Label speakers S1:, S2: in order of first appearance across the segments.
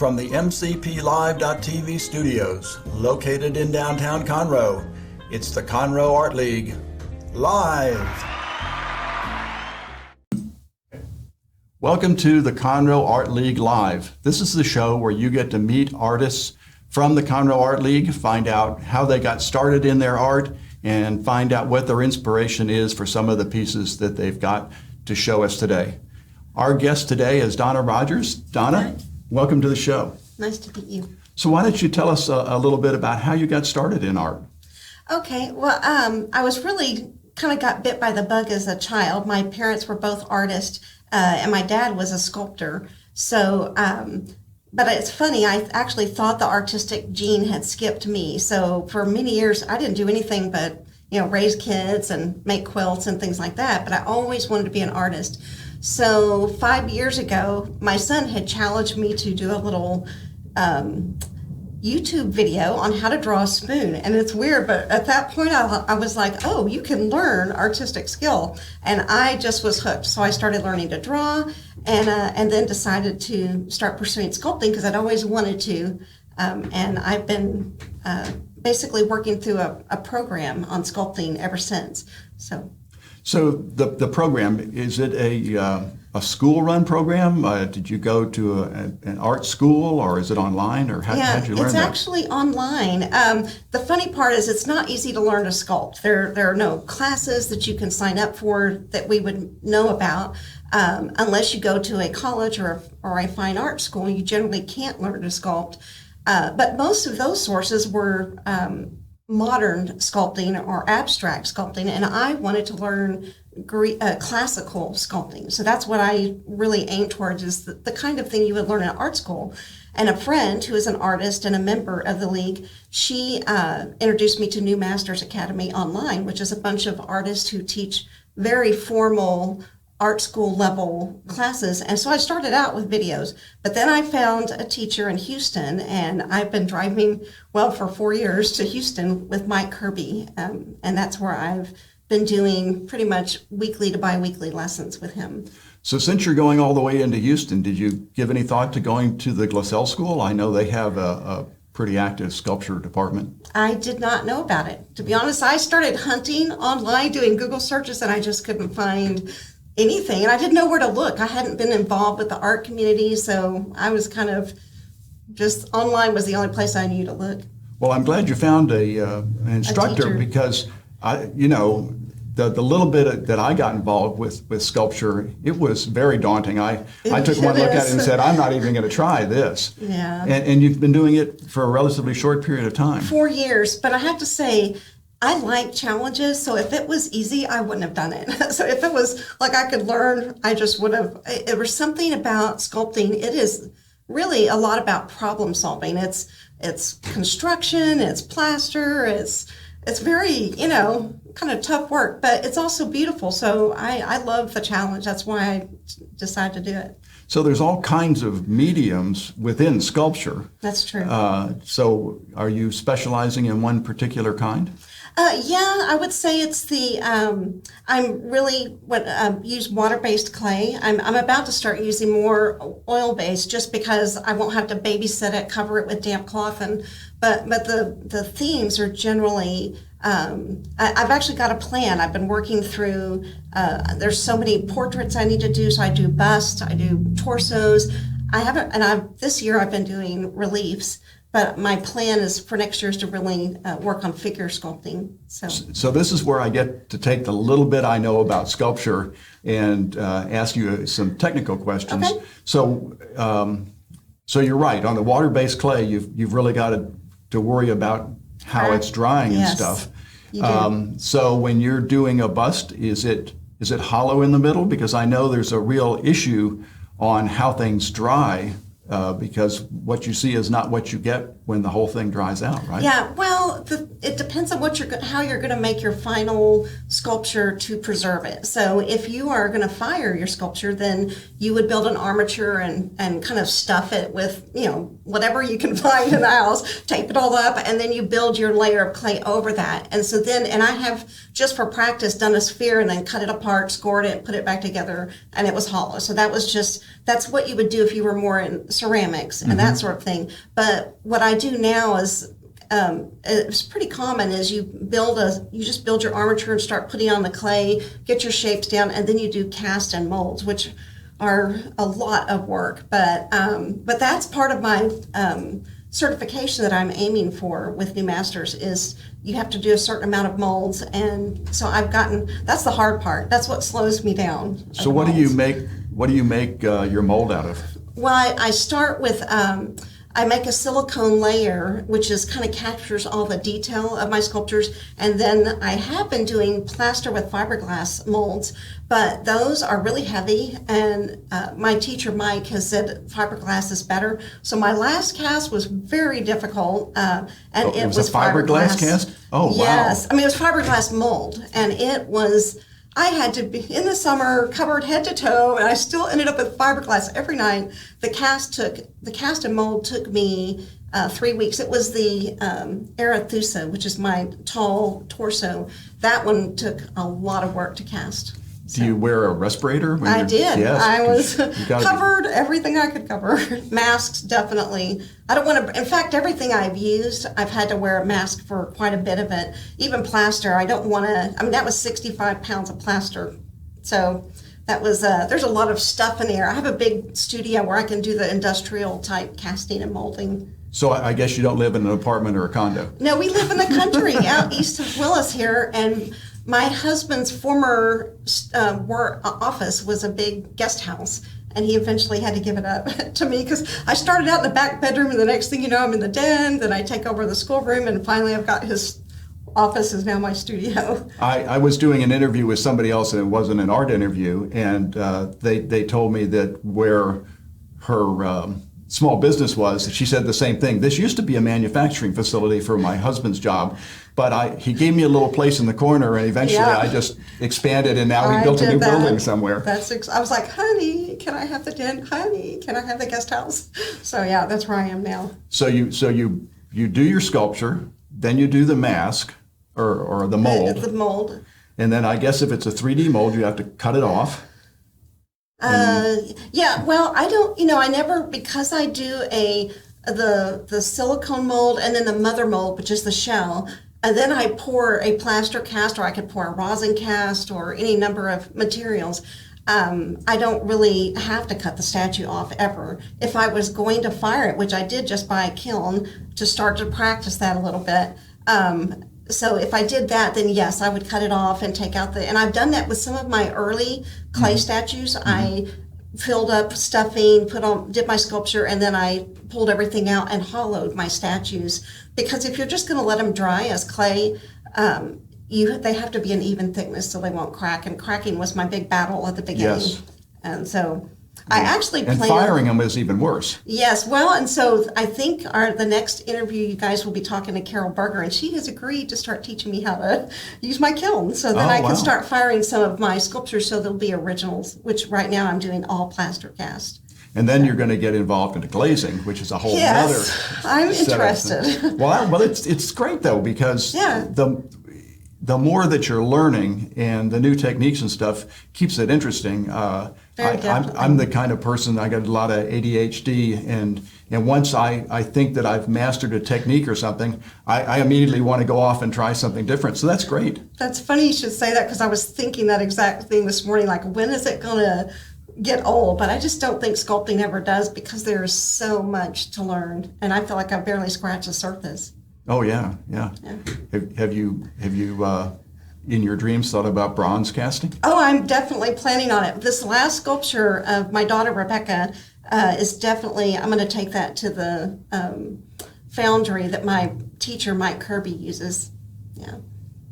S1: from the MCPLive.tv studios, located in downtown Conroe, it's the Conroe Art League, live. Welcome to the Conroe Art League Live. This is the show where you get to meet artists from the Conroe Art League, find out how they got started in their art, and find out what their inspiration is for some of the pieces that they've got to show us today. Our guest today is Donna Rodgers. Donna,
S2: Hi.
S1: Welcome to the show.
S2: Nice to meet you.
S1: So why don't you tell us a little bit about how you got started in art?
S2: Okay, well, I was really kind of got bit by the bug as a child. My parents were both artists, and my dad was a sculptor. So, but it's funny, I actually thought the artistic gene had skipped me. So for many years, I didn't do anything but, raise kids and make quilts and things like that. But I always wanted to be an artist. So 5 years ago, my son had challenged me to do a little YouTube video on how to draw a spoon. And it's weird, but at that point I was like, oh, you can learn artistic skill. And I just was hooked. So I started learning to draw and then decided to start pursuing sculpting because I'd always wanted to. And I've been basically working through a program on sculpting ever since. So
S1: the program, is it a school-run program? Did you go to an art school, or is it online, or how'd you learn that?
S2: It's actually online. The funny part is it's not easy to learn to sculpt. There are no classes that you can sign up for that we would know about. Unless you go to a college or a fine art school, you generally can't learn to sculpt. But most of those sources were modern sculpting or abstract sculpting, and I wanted to learn classical sculpting. So that's what I really aim towards, is the kind of thing you would learn in art school. And a friend who is an artist and a member of the league, she introduced me to New Masters Academy Online, which is a bunch of artists who teach very formal art school level classes. And so I started out with videos, but then I found a teacher in Houston, and I've been driving, for 4 years to Houston with Mike Kirby. And that's where I've been doing pretty much weekly to bi-weekly lessons with him.
S1: So since you're going all the way into Houston, did you give any thought to going to the Glassell School? I know they have a pretty active sculpture department.
S2: I did not know about it. To be honest, I started hunting online, doing Google searches, and I just couldn't find anything. And I didn't know where to look. I hadn't been involved with the art community, so I was kind of just online was the only place I knew to look.
S1: Well, I'm glad you found an instructor, because the little bit that I got involved with sculpture, it was very daunting. I took one look at it and said, I'm not even going to try this.
S2: Yeah.
S1: And you've been doing it for a relatively short period of time.
S2: 4 years, but I have to say, I like challenges, so if it was easy, I wouldn't have done it. So if it was like I could learn, I just would have. There was something about sculpting. It is really a lot about problem solving. It's construction, it's plaster, it's very, kind of tough work, but it's also beautiful. So I love the challenge. That's why I decided to do it.
S1: So there's all kinds of mediums within sculpture.
S2: That's true.
S1: So are you specializing in one particular kind?
S2: Yeah, I would say it's I'm really use water-based clay. I'm about to start using more oil-based, just because I won't have to babysit it, cover it with damp cloth, but the themes are generally. I've actually got a plan. I've been working through. There's so many portraits I need to do, so I do busts, I do torsos. This year I've been doing reliefs. But my plan is for next year is to really work on figure sculpting. So
S1: this is where I get to take the little bit I know about sculpture and ask you some technical questions.
S2: Okay.
S1: So you're right. On the water-based clay, you've really got to worry about how it's drying and stuff.
S2: You do.
S1: So when you're doing a bust, is it hollow in the middle? Because I know there's a real issue on how things dry. Because what you see is not what you get when the whole thing dries out, right?
S2: Yeah, well, it depends on how you're going to make your final sculpture to preserve it. So if you are going to fire your sculpture, then you would build an armature and kind of stuff it with, whatever you can find in the house, tape it all up, and then you build your layer of clay over that. And so and I have, just for practice, done a sphere and then cut it apart, scored it, put it back together, and it was hollow. So that's what you would do if you were more ceramics and that sort of thing. But what I do now is it's pretty common is you just build your armature and start putting on the clay, get your shapes down, and then you do cast and molds, which are a lot of work. But that's part of my certification that I'm aiming for with New Masters is you have to do a certain amount of molds, and so that's the hard part. That's what slows me down.
S1: So what do you make your mold out of?
S2: Well, I start with I make a silicone layer, which is kind of captures all the detail of my sculptures, and then I have been doing plaster with fiberglass molds, but those are really heavy, and my teacher Mike has said fiberglass is better. So my last cast was very difficult, and it was
S1: a fiberglass cast? Oh, wow.
S2: Yes, I mean it was fiberglass mold, and it was. I had to be in the summer covered head to toe, and I still ended up with fiberglass every night. The cast and mold took me 3 weeks. It was the Arethusa, which is my tall torso. That one took a lot of work to cast.
S1: Do you wear a respirator?
S2: I did.
S1: Yes,
S2: I was covered everything I could cover. Masks, definitely. I don't want to, in fact, everything I've used, I've had to wear a mask for quite a bit of it. Even plaster, I don't want to, I mean, that was 65 pounds of plaster. So that was, there's a lot of stuff in there. I have a big studio where I can do the industrial type casting and molding.
S1: So I guess you don't live in an apartment or a condo?
S2: No, we live in the country out east of Willis here, and my husband's former office was a big guest house, and he eventually had to give it up to me because I started out in the back bedroom, and the next thing you know, I'm in the den, then I take over the schoolroom, and finally I've got his office is now my studio.
S1: I was doing an interview with somebody else, and it wasn't an art interview, and they told me that where her small business was, she said the same thing. This used to be a manufacturing facility for my husband's job, but he gave me a little place in the corner, and eventually I just expanded, and now we built a new building somewhere.
S2: I was like, honey, can I have the den? Honey, can I have the guest house? So yeah, that's where I am now.
S1: So you do your sculpture, then you do the mask or the mold.
S2: The mold.
S1: And then I guess if it's a 3D mold, you have to cut it off.
S2: Yeah, well, I don't, I never, because I do the silicone mold and then the mother mold, which is the shell, and then I pour a plaster cast, or I could pour a rosin cast, or any number of materials. I don't really have to cut the statue off ever. If I was going to fire it, which I did just by a kiln to start to practice that a little bit, so if I did that, then yes, I would cut it off and take out and I've done that with some of my early clay statues. I filled up stuffing, did my sculpture, and then I pulled everything out and hollowed my statues. Because if you're just going to let them dry as clay, they have to be an even thickness so they won't crack. And cracking was my big battle at the beginning.
S1: Yes.
S2: And so I actually
S1: and firing them is even worse.
S2: Yes, well, and so I think the next interview you guys will be talking to Carol Berger, and she has agreed to start teaching me how to use my kiln, so that I can start firing some of my sculptures so they'll be originals, which right now I'm doing all plaster cast.
S1: And then you're going to get involved into glazing, which is a whole other.
S2: I'm interested.
S1: Well, it's great though, because the more that you're learning and the new techniques and stuff keeps it interesting. I'm the kind of person, I got a lot of ADHD, and once I think that I've mastered a technique or something, I immediately want to go off and try something different. So that's great.
S2: That's funny you should say that, because I was thinking that exact thing this morning, like when is it going to get old? But I just don't think sculpting ever does, because there's so much to learn, and I feel like I barely scratched the surface.
S1: Oh yeah. Have you in your dreams thought about bronze casting?
S2: Oh, I'm definitely planning on it. This last sculpture of my daughter Rebecca is definitely, I'm going to take that to the foundry that my teacher Mike Kirby uses. Yeah.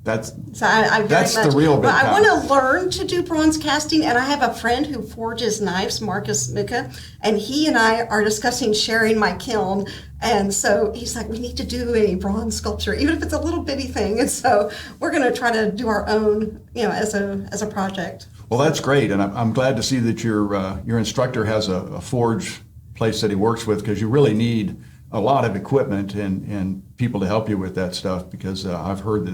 S1: That's
S2: the
S1: real big
S2: I want to learn to do bronze casting, and I have a friend who forges knives, Marcus Muka, and he and I are discussing sharing my kiln. And so he's like, we need to do a bronze sculpture, even if it's a little bitty thing. And so we're going to try to do our own, as a project.
S1: Well, that's great, and I'm glad to see that your instructor has a forge place that he works with, because you really need a lot of equipment and people to help you with that stuff, because I've heard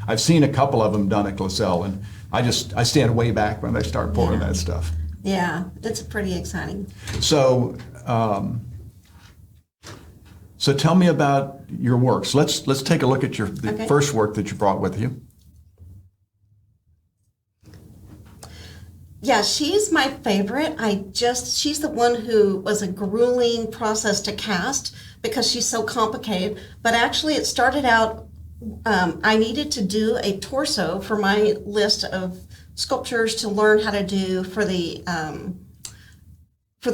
S1: I've seen a couple of them done at Glassell, and I stand way back when they start pouring that stuff.
S2: Yeah, it's pretty exciting.
S1: So So tell me about your works. Let's take a look at the
S2: Okay.
S1: first work that you brought with you.
S2: Yeah, she's my favorite. She's the one who was a grueling process to cast because she's so complicated. But actually, it started out, I needed to do a torso for my list of sculptures to learn how to do for the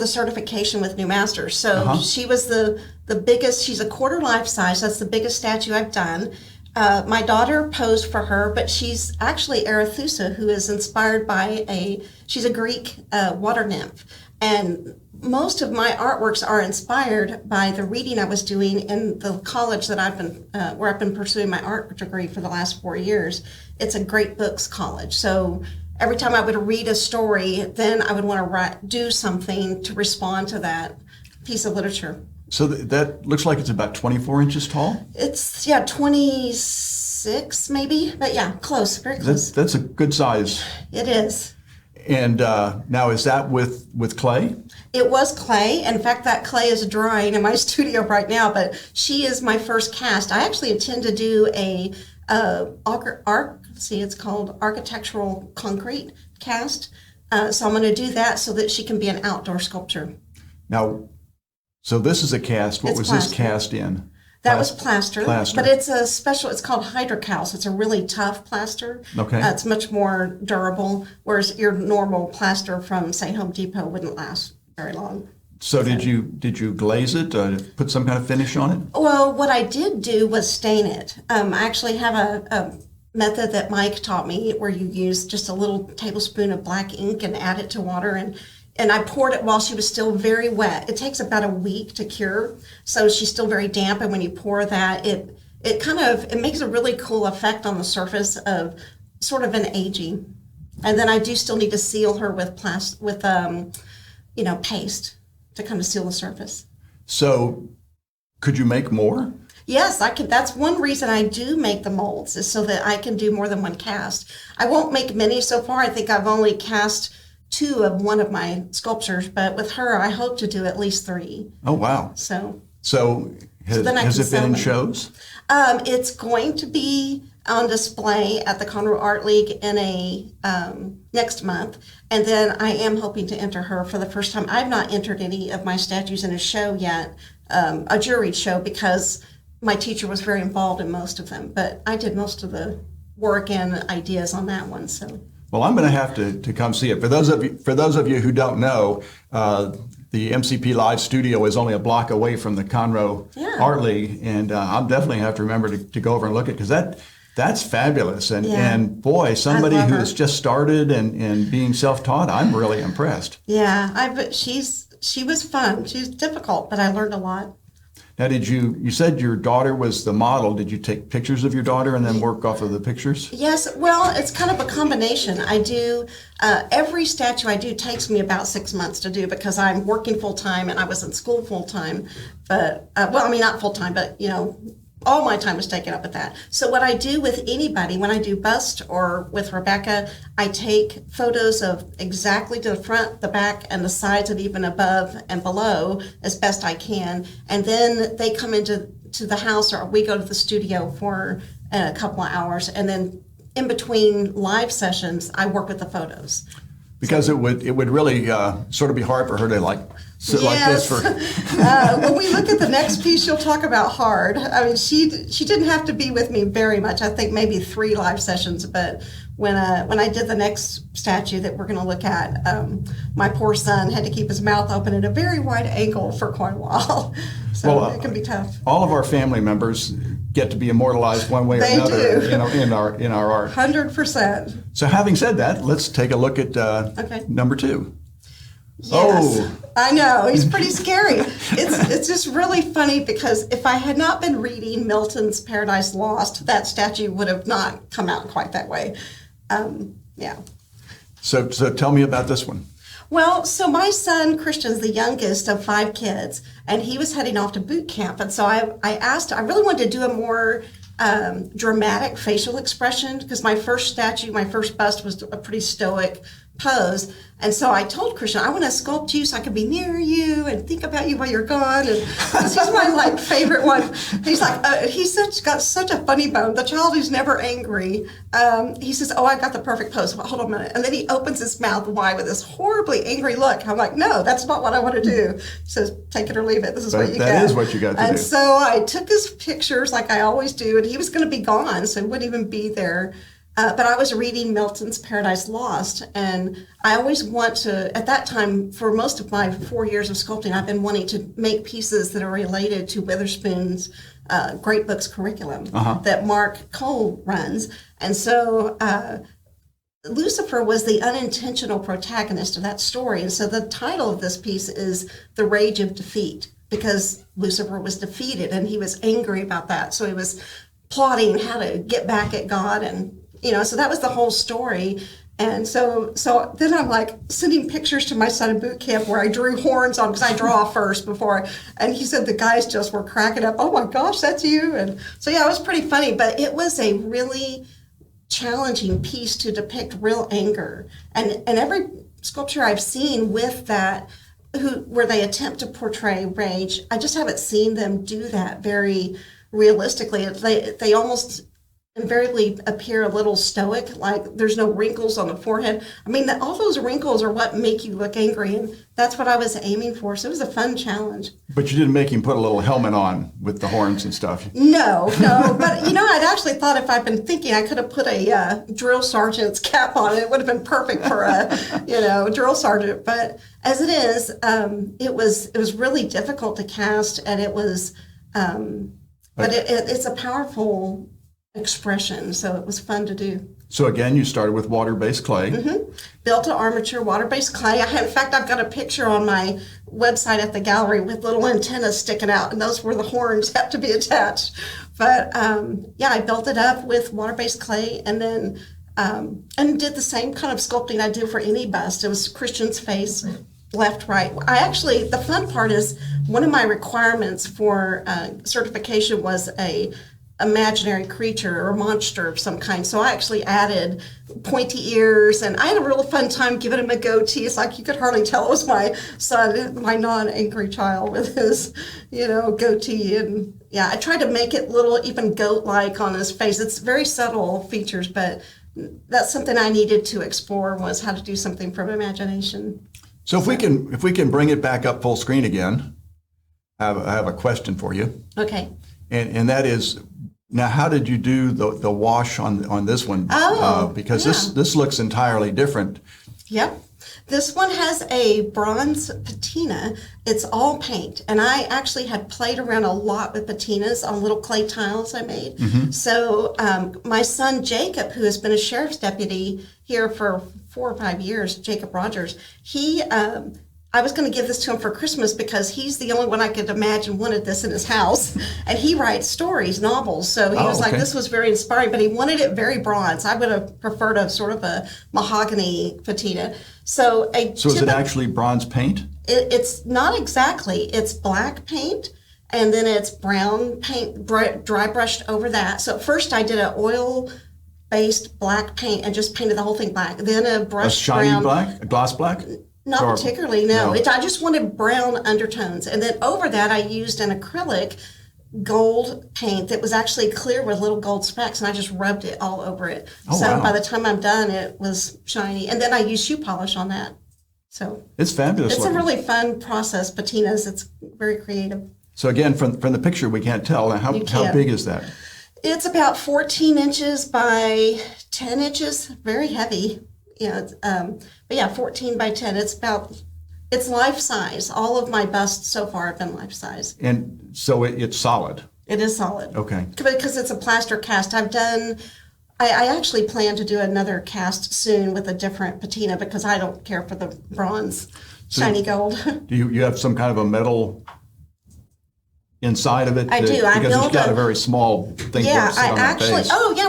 S2: certification with New Masters. So she was the biggest, she's a quarter life size. That's the biggest statue I've done. My daughter posed for her, but she's actually Arethusa, who is inspired by she's a Greek water nymph. And most of my artworks are inspired by the reading I was doing in the college that where I've been pursuing my art degree for the last 4 years. It's a great books college. So every time I would read a story, then I would want to do something to respond to that piece of literature.
S1: So that looks like it's about 24 inches tall?
S2: It's, 26 maybe, but yeah, close, very close.
S1: That's a good size.
S2: It is.
S1: And now is that with clay?
S2: It was clay. In fact, that clay is drying in my studio right now, but she is my first cast. I actually intend to do it's called architectural concrete cast. So I'm going to do that so that she can be an outdoor sculpture.
S1: Now, so this is a cast. What
S2: It's
S1: was
S2: plaster.
S1: this cast in?
S2: That was plaster,
S1: Plaster.
S2: but it's it's called hydrocal. So it's a really tough plaster.
S1: Okay.
S2: It's much more durable, whereas your normal plaster from, say, Home Depot wouldn't last very long.
S1: So did you glaze it, put some kind of finish on it?
S2: Well, what I did do was stain it. I actually have a method that Mike taught me where you use just a little tablespoon of black ink and add it to water, and I poured it while she was still very wet. It takes about a week to cure, so she's still very damp, and when you pour that, it makes a really cool effect on the surface of sort of an aging. And then I do still need to seal her with paste to kind of seal the surface.
S1: So could you make more?
S2: Yes, I can. That's one reason I do make the molds, is so that I can do more than one cast. I won't make many so far. I think I've only cast 2 of one of my sculptures, but with her, I hope to do at least 3.
S1: Oh, wow.
S2: So
S1: then has it been in shows?
S2: It's going to be on display at the Conroe Art League in next month, and then I am hoping to enter her for the first time. I've not entered any of my statues in a show yet, a juried show, because my teacher was very involved in most of them, but I did most of the work and ideas on that one. So.
S1: Well, I'm going to have to come see it. For those of you who don't know, the MCP Live studio is only a block away from the Conroe Art League, and I'm definitely have to remember to go over and look at it, because that's fabulous. And boy, somebody who has just started and being self-taught, I'm really impressed.
S2: Yeah, she was fun. She's difficult, but I learned a lot.
S1: Now, you said your daughter was the model. Did you take pictures of your daughter and then work off of the pictures?
S2: Yes, well, it's kind of a combination. I do, every statue I do takes me about 6 months to do, because I'm working full-time and I was in school full-time. But, not full-time, but, all my time is taken up with that. So what I do with anybody, when I do bust or with Rebecca, I take photos of exactly to the front, the back, and the sides, and even above and below as best I can. And then they come into the house, or we go to the studio for a couple of hours. And then in between live sessions, I work with the photos.
S1: Because it would really sort of be hard for her to sit like this for.
S2: When we look at the next piece, you'll talk about hard. I mean, she didn't have to be with me very much. I think maybe 3 live sessions. But when I did the next statue that we're going to look at, my poor son had to keep his mouth open at a very wide angle for quite a while. So it can be tough.
S1: All of our family members get to be immortalized one way or another in our art.
S2: 100%.
S1: So having said that, let's take a look at number 2.
S2: Yes,
S1: Oh.
S2: I know. He's pretty scary. It's just really funny, because if I had not been reading Milton's Paradise Lost, that statue would have not come out quite that way.
S1: So tell me about this one.
S2: Well, so my son, Christian's the youngest of 5 kids, and he was heading off to boot camp. And so I really wanted to do a more dramatic facial expression, because my first bust was a pretty stoic, pose. And so I told Christian, I want to sculpt you so I can be near you and think about you while you're gone. And 'cause he's my like favorite one. He's like, got such a funny bone. The child who's never angry. He says, oh, I got the perfect pose. Well, hold on a minute. And then he opens his mouth wide with this horribly angry look. I'm like, no, that's not what I want to do. He says, take it or leave it. This is what you got.
S1: That is what you got to do.
S2: And so I took his pictures like I always do, and he was going to be gone, so he wouldn't even be there. But I was reading Milton's Paradise Lost, and I always want to, at that time, for most of my 4 years of sculpting, I've been wanting to make pieces that are related to Witherspoon's Great Books curriculum that Mark Cole runs. And so Lucifer was the unintentional protagonist of that story. And so the title of this piece is The Rage of Defeat, because Lucifer was defeated and he was angry about that. So he was plotting how to get back at God, and so that was the whole story. And so then I'm like sending pictures to my son in boot camp where I drew horns on, because I draw first before, and he said the guys just were cracking up. Oh my gosh, that's you. And so it was pretty funny, but it was a really challenging piece to depict real anger. And every sculpture I've seen with that, where they attempt to portray rage, I just haven't seen them do that very realistically. They almost invariably appear a little stoic, like there's no wrinkles on the forehead. I mean, all those wrinkles are what make you look angry, and that's what I was aiming for. So it was a fun challenge.
S1: But you didn't make him put a little helmet on with the horns and stuff.
S2: No. But I'd actually thought, if I'd been thinking, I could have put a drill sergeant's cap on it. It would have been perfect for a drill sergeant. But as it is, it was really difficult to cast, and it was, but it's a powerful expression, so it was fun to do.
S1: So again, you started with water-based clay.
S2: Built an armature, water-based clay. In fact, I've got a picture on my website at the gallery with little antennas sticking out, and those were the horns have to be attached. But I built it up with water-based clay, and then and did the same kind of sculpting I do for any bust. It was Christian's face, left, right. The fun part is, one of my requirements for certification was a imaginary creature or monster of some kind. So I actually added pointy ears, and I had a real fun time giving him a goatee. It's like you could hardly tell it was my son, my non-angry child, with his, goatee. And I tried to make it little, even goat-like on his face. It's very subtle features, but that's something I needed to explore, was how to do something from imagination.
S1: So if we can bring it back up full screen again, I have a question for you.
S2: Okay.
S1: And that is, now how did you do the wash on this one? Because this looks entirely different.
S2: Yep. This one has a bronze patina. It's all paint. And I actually had played around a lot with patinas on little clay tiles I made. So my son Jacob, who has been a sheriff's deputy here for 4 or 5 years, Jacob Rodgers, I was going to give this to him for Christmas because he's the only one I could imagine wanted this in his house. And he writes stories, novels. So he was like, this was very inspiring, but he wanted it very bronze. I would have preferred a sort of a mahogany patina. So
S1: is it actually bronze paint?
S2: It's not exactly. It's black paint, and then it's brown paint, dry brushed over that. So at first I did an oil-based black paint and just painted the whole thing black. Then a brushed
S1: shiny
S2: brown.
S1: Black? A gloss black?
S2: Not particularly, no. I just wanted brown undertones. And then over that, I used an acrylic gold paint that was actually clear with little gold specks, and I just rubbed it all over it. By the time I'm done, it was shiny. And then I used shoe polish on that. So
S1: it's fabulous.
S2: It's looking. A really fun process, patinas. It's very creative.
S1: So again, from the picture, we can't tell. How big is that? It's about 14 inches by 10 inches, very heavy. But 14 by 10. It's life size. All of my busts so far have been life size. And so it's solid.
S2: It is solid.
S1: Okay.
S2: Because it's a plaster cast. I actually plan to do another cast soon with a different patina because I don't care for the bronze, shiny gold.
S1: Do you have some kind of a metal inside of it?
S2: I do.
S1: Because it's got a very small thing.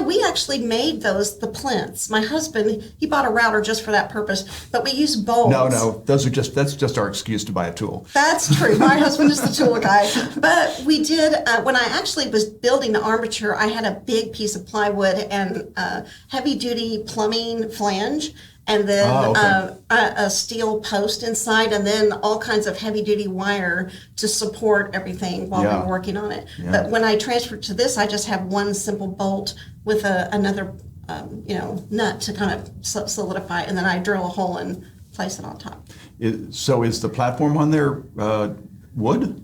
S2: We actually made those, the plinths. My husband, he bought a router just for that purpose, but we use bolts.
S1: No, that's just our excuse to buy a tool.
S2: That's true. My husband is the tool guy. But we did, when I actually was building the armature, I had a big piece of plywood and heavy duty plumbing flange. and then
S1: okay.
S2: a steel post inside, and then all kinds of heavy duty wire to support everything while
S1: Yeah.
S2: we're working on it.
S1: Yeah.
S2: But when I transferred to this, I just have one simple bolt with another nut to kind of solidify, and then I drill a hole and place it on top.
S1: So is the platform on there wood?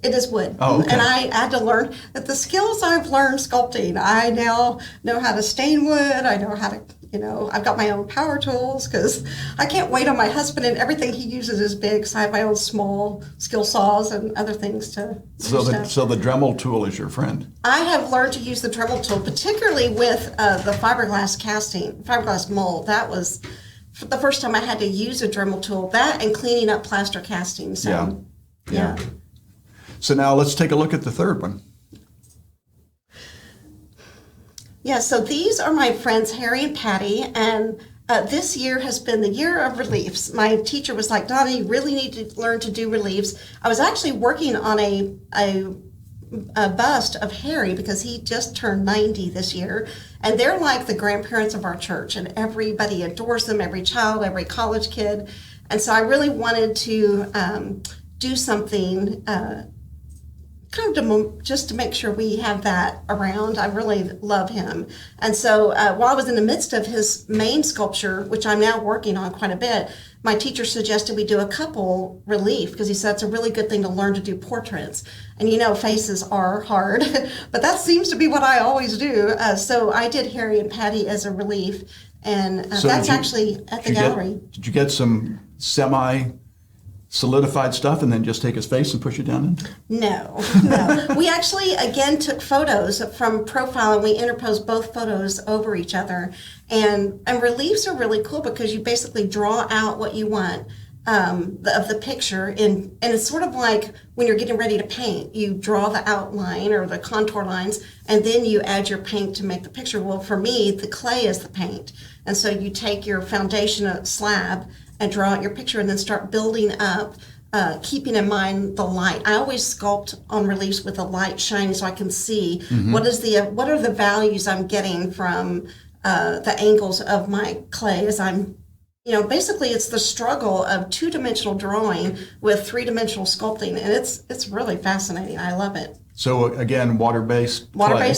S2: It is wood.
S1: Oh, okay.
S2: And I had to learn that the skills I've learned sculpting. I now know how to stain wood. I know how to, I've got my own power tools because I can't wait on my husband, and everything he uses is big. So I have my own small skill saws and other things to
S1: So the Dremel tool is your friend.
S2: I have learned to use the Dremel tool, particularly with the fiberglass mold. That was the first time I had to use a Dremel tool. That and cleaning up plaster casting. So, yeah.
S1: So now let's take a look at the third one.
S2: Yeah, so these are my friends Harry and Patty, and this year has been the year of reliefs. My teacher was like, Donna, you really need to learn to do reliefs. I was actually working on a bust of Harry because he just turned 90 this year, and they're like the grandparents of our church, and everybody adores them, every child, every college kid. And so I really wanted to do something kind of just to make sure we have that around. I really love him. And so while I was in the midst of his main sculpture, which I'm now working on quite a bit, my teacher suggested we do a couple relief because he said it's a really good thing to learn to do portraits. And faces are hard, but that seems to be what I always do. So I did Harry and Patty as a relief, and
S1: So
S2: that's actually at the gallery.
S1: Did you get some semi-solidified stuff and then just take his face and push it down in?
S2: No. We actually, again, took photos from profile, and we interposed both photos over each other. And reliefs are really cool because you basically draw out what you want of the picture. And it's sort of like when you're getting ready to paint, you draw the outline or the contour lines, and then you add your paint to make the picture. Well, for me, the clay is the paint. And so you take your foundation slab and draw out your picture and then start building up, keeping in mind the light. I always sculpt on reliefs with the light shining so I can see what are the values I'm getting from the angles of my clay as I'm, basically it's the struggle of two-dimensional drawing with three-dimensional sculpting, and it's really fascinating. I love it.
S1: So again, water-based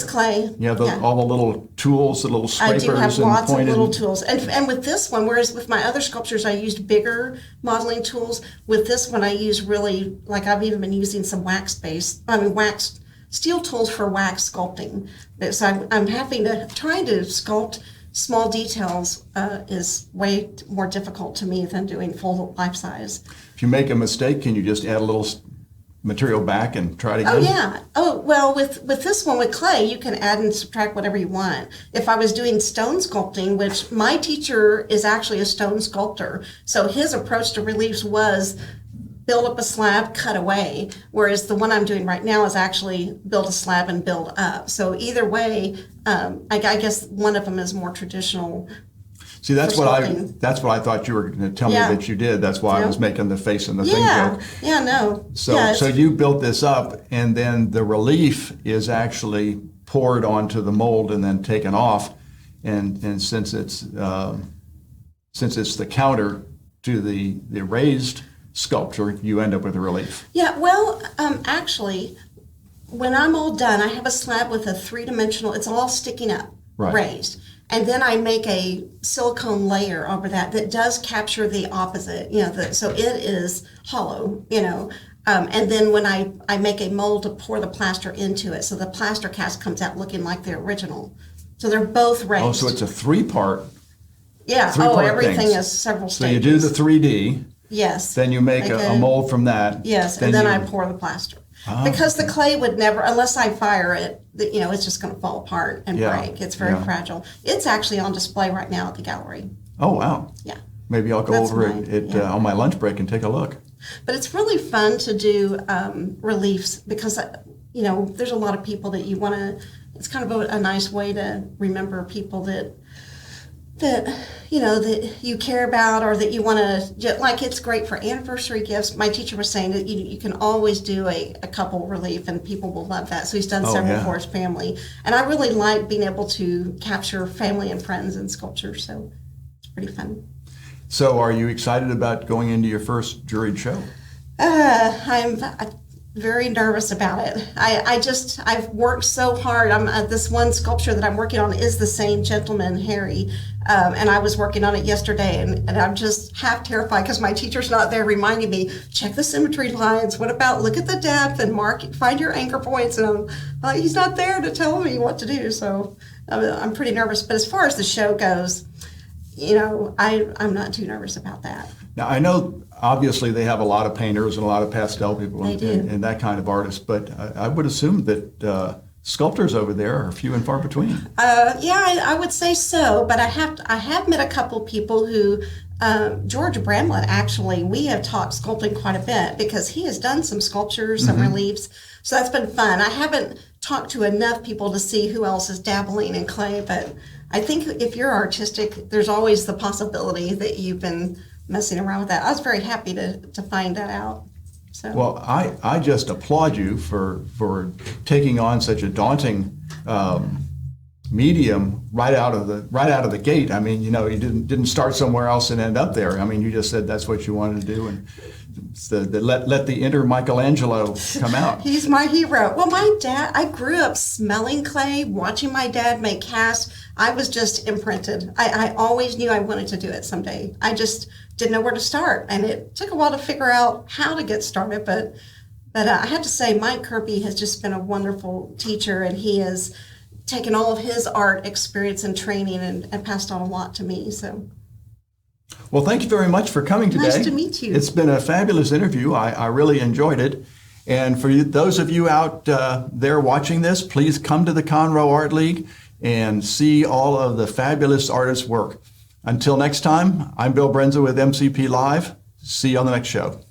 S2: clay.
S1: Yeah, all the little tools, the little scrapers.
S2: I do have lots of
S1: pointed
S2: little tools. And with this one, whereas with my other sculptures, I used bigger modeling tools. With this one, I use really, like I've even been using some wax steel tools for wax sculpting. So I'm trying to sculpt small details is way more difficult to me than doing full life size.
S1: If you make a mistake, can you just add a little material back and try it again?
S2: Oh, yeah. Oh, well, with this one, with clay, you can add and subtract whatever you want. If I was doing stone sculpting, which my teacher is actually a stone sculptor, so his approach to reliefs was build up a slab, cut away, whereas the one I'm doing right now is actually build a slab and build up. So either way, I guess one of them is more traditional.
S1: See, that's what I thought you were going to tell me that you did. That's why I was making the face and the thing joke.
S2: Yeah, no.
S1: So you built this up, and then the relief is actually poured onto the mold and then taken off. And since it's the counter to the raised sculpture, you end up with a relief.
S2: Yeah, well, actually, when I'm all done, I have a slab with a three-dimensional, it's all sticking up, raised. And then I make a silicone layer over that does capture the opposite, so it is hollow, and then when I make a mold to pour the plaster into it, so the plaster cast comes out looking like the original. So they're both raised.
S1: Oh, so it's a three-part.
S2: Yeah, everything is several stages.
S1: So you do the 3D.
S2: Yes.
S1: Then you make a mold from that.
S2: Yes, and then I pour the plaster. Because the clay would never, unless I fire it, it's just going to fall apart and break. It's very fragile. It's actually on display right now at the gallery.
S1: Oh, wow.
S2: Yeah.
S1: Maybe I'll go over it on my lunch break and take a look.
S2: But it's really fun to do reliefs because, there's a lot of people that you want to, it's kind of a nice way to remember people that you care about or that you want to, like it's great for anniversary gifts. My teacher was saying that you can always do a couple relief and people will love that. So he's done several for his family. And I really like being able to capture family and friends in sculpture. So it's pretty fun.
S1: So are you excited about going into your first juried show?
S2: I'm very nervous about it. I've worked so hard. This one sculpture that I'm working on is the same gentleman, Harry, and I was working on it yesterday, and I'm just half terrified because my teacher's not there reminding me, check the symmetry lines. What about look at the depth and find your anchor points? And he's not there to tell me what to do. So I'm pretty nervous. But as far as the show goes, I'm not too nervous about that.
S1: Now, I know obviously they have a lot of painters and a lot of pastel people
S2: They do.
S1: and that kind of artists, but I would assume that sculptors over there are few and far between.
S2: I would say so, but I have met a couple people who, George Bramlett, actually, we have talked sculpting quite a bit because he has done some sculptures, some reliefs, so that's been fun. I haven't talked to enough people to see who else is dabbling in clay, but I think if you're artistic, there's always the possibility that you've been messing around with that. I was very happy to find that out. So.
S1: Well, I just applaud you for taking on such a daunting medium right out of the gate. I mean, you didn't start somewhere else and end up there. I mean, you just said that's what you wanted to do, and let the inner Michelangelo come out.
S2: He's my hero. Well, my dad, I grew up smelling clay, watching my dad make casts. I was just imprinted. I always knew I wanted to do it someday. I just didn't know where to start, and it took a while to figure out how to get started. But I have to say, Mike Kirby has just been a wonderful teacher, and he has taken all of his art experience and training and passed on a lot to me. So.
S1: Well, thank you very much for coming today.
S2: Nice to meet you.
S1: It's been a fabulous interview. I really enjoyed it. And for those of you out there watching this, please come to the Conroe Art League and see all of the fabulous artists' work. Until next time, I'm Bill Brenza with MCP Live. See you on the next show.